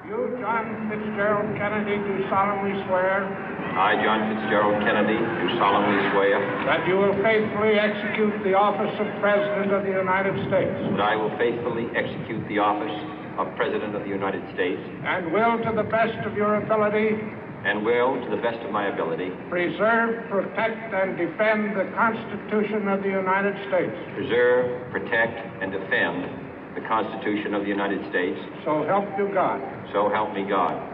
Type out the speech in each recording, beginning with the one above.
You, John Fitzgerald Kennedy, do solemnly swear I, John Fitzgerald Kennedy, do solemnly swear that you will faithfully execute the office of President of the United States that I will faithfully execute the office of President of the United States and will, to the best of your ability, and will, to the best of my ability, preserve, protect, and defend the Constitution of the United States. preserve, protect, and defend the Constitution of the United States. So help you God. So help me God.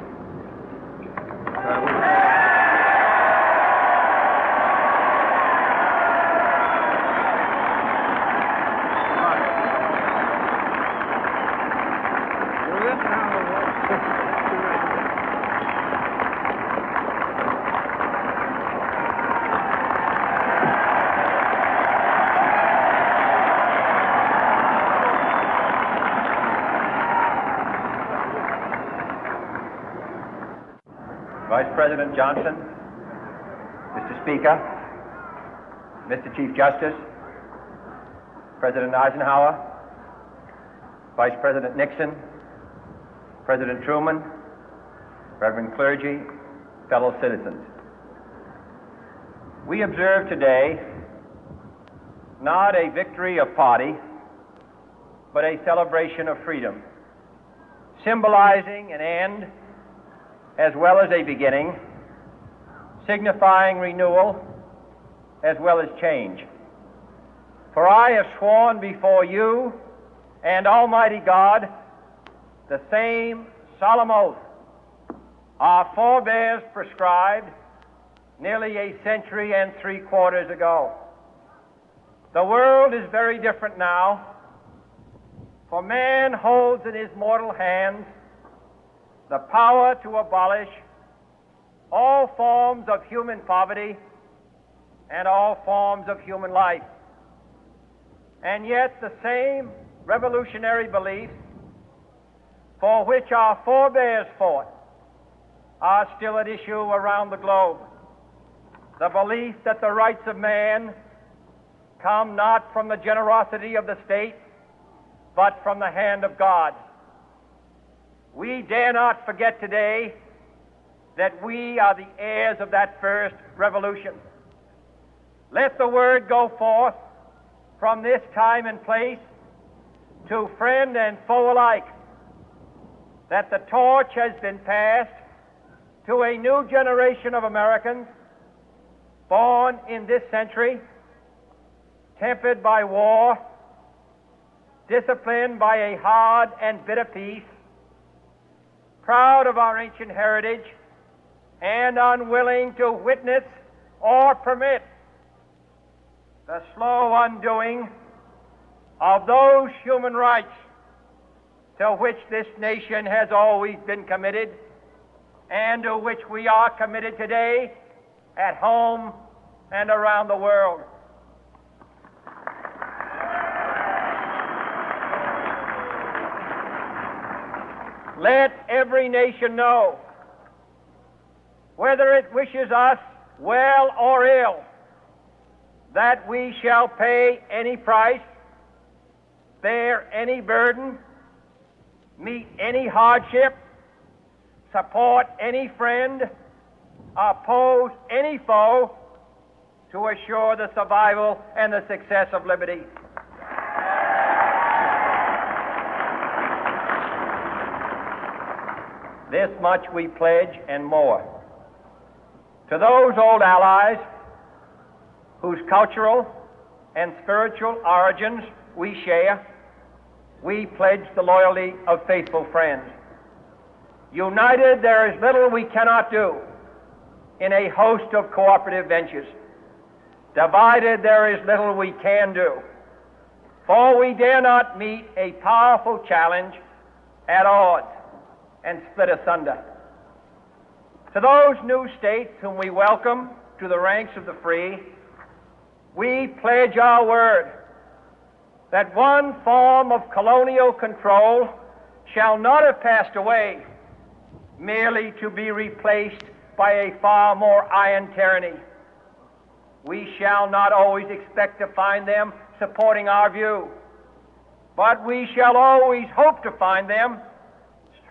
Vice President Johnson, Mr. Speaker, Mr. Chief Justice, President Eisenhower, Vice President Nixon, President Truman, Reverend clergy, fellow citizens. We observe today not a victory of party, but a celebration of freedom, symbolizing an end as well as a beginning, signifying renewal as well as change. For I have sworn before you and Almighty God the same solemn oath our forebears prescribed nearly a century and 3/4 ago. The world is very different now, for man holds in his mortal hands the power to abolish all forms of human poverty and all forms of human life. And yet the same revolutionary beliefs for which our forebears fought are still at issue around the globe. The belief that the rights of man come not from the generosity of the state, but from the hand of God. We dare not forget today that we are the heirs of that first revolution. Let the word go forth from this time and place to friend and foe alike that the torch has been passed to a new generation of Americans born in this century, tempered by war, disciplined by a hard and bitter peace, proud of our ancient heritage, and unwilling to witness or permit the slow undoing of those human rights to which this nation has always been committed and to which we are committed today at home and around the world. Let every nation know, whether it wishes us well or ill, that we shall pay any price, bear any burden, meet any hardship, support any friend, oppose any foe to assure the survival and the success of liberty. This much we pledge and more. To those old allies whose cultural and spiritual origins we share, we pledge the loyalty of faithful friends. United, there is little we cannot do in a host of cooperative ventures. Divided, there is little we can do, for we dare not meet a powerful challenge at odds and split asunder. To those new states whom we welcome to the ranks of the free, we pledge our word that one form of colonial control shall not have passed away, merely to be replaced by a far more iron tyranny. We shall not always expect to find them supporting our view, but we shall always hope to find them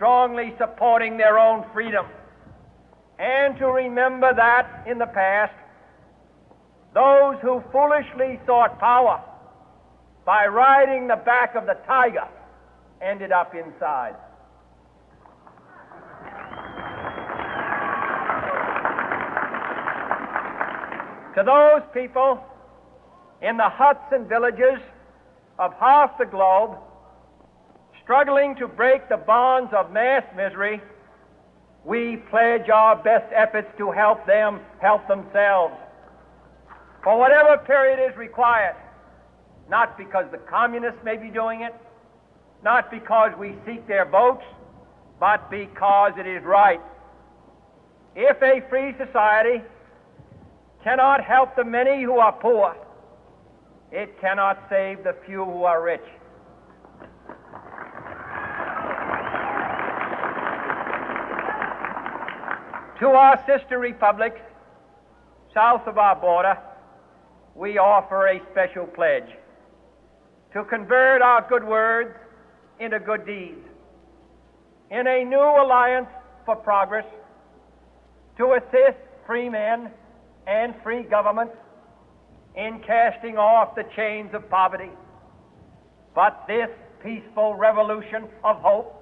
strongly supporting their own freedom, and to remember that in the past, those who foolishly sought power by riding the back of the tiger ended up inside. To those people in the huts and villages of half the globe struggling to break the bonds of mass misery, we pledge our best efforts to help them help themselves for whatever period is required, not because the communists may be doing it, not because we seek their votes, but because it is right. If a free society cannot help the many who are poor, it cannot save the few who are rich. To our sister republics south of our border, we offer a special pledge to convert our good words into good deeds, in a new alliance for progress, to assist free men and free governments in casting off the chains of poverty. But this peaceful revolution of hope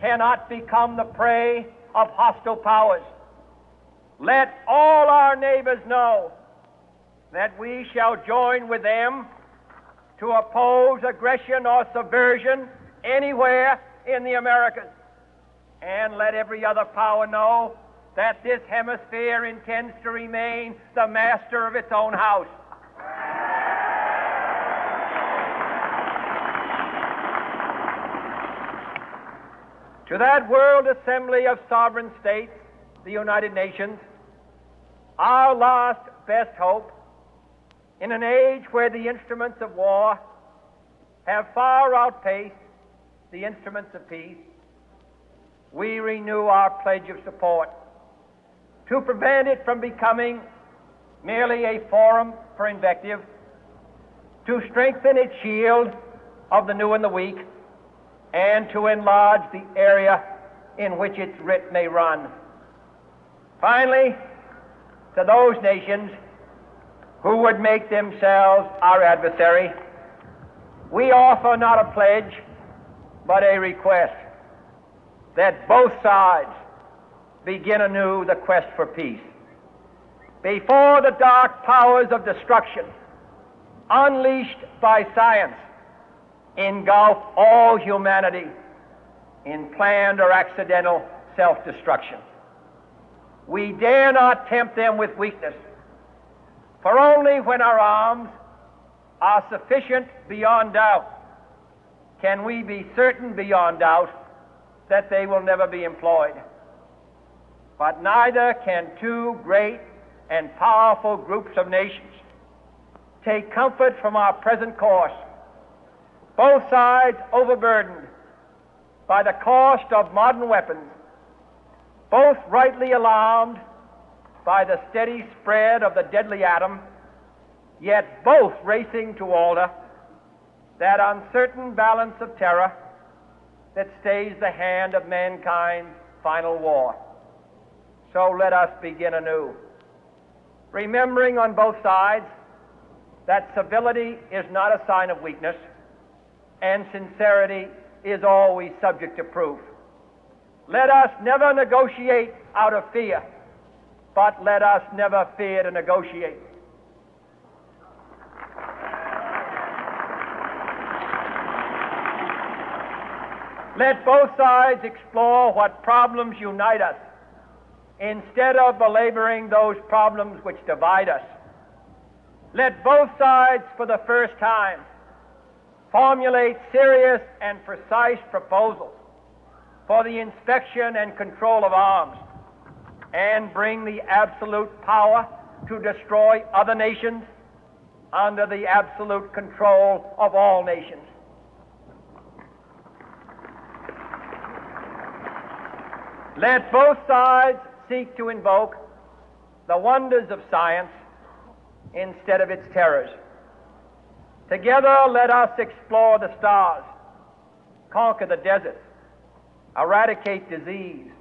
cannot become the prey of hostile powers. Let all our neighbors know that we shall join with them to oppose aggression or subversion anywhere in the Americas. And let every other power know that this hemisphere intends to remain the master of its own house. To that World Assembly of Sovereign States, the United Nations, our last best hope, in an age where the instruments of war have far outpaced the instruments of peace, we renew our pledge of support to prevent it from becoming merely a forum for invective, to strengthen its shield of the new and the weak, and to enlarge the area in which its writ may run. Finally, to those nations who would make themselves our adversary, we offer not a pledge, but a request that both sides begin anew the quest for peace. Before the dark powers of destruction, unleashed by science, engulf all humanity in planned or accidental self-destruction, we dare not tempt them with weakness, for only when our arms are sufficient beyond doubt can we be certain beyond doubt that they will never be employed. But neither can two great and powerful groups of nations take comfort from our present course, both sides overburdened by the cost of modern weapons, both rightly alarmed by the steady spread of the deadly atom, yet both racing to alter that uncertain balance of terror that stays the hand of mankind's final war. So let us begin anew, remembering on both sides that civility is not a sign of weakness, and sincerity is always subject to proof. Let us never negotiate out of fear, but let us never fear to negotiate. Let both sides explore what problems unite us, instead of belaboring those problems which divide us. Let both sides, for the first time, formulate serious and precise proposals for the inspection and control of arms, and bring the absolute power to destroy other nations under the absolute control of all nations. Let both sides seek to invoke the wonders of science instead of its terrors. Together, let us explore the stars, conquer the deserts, eradicate disease,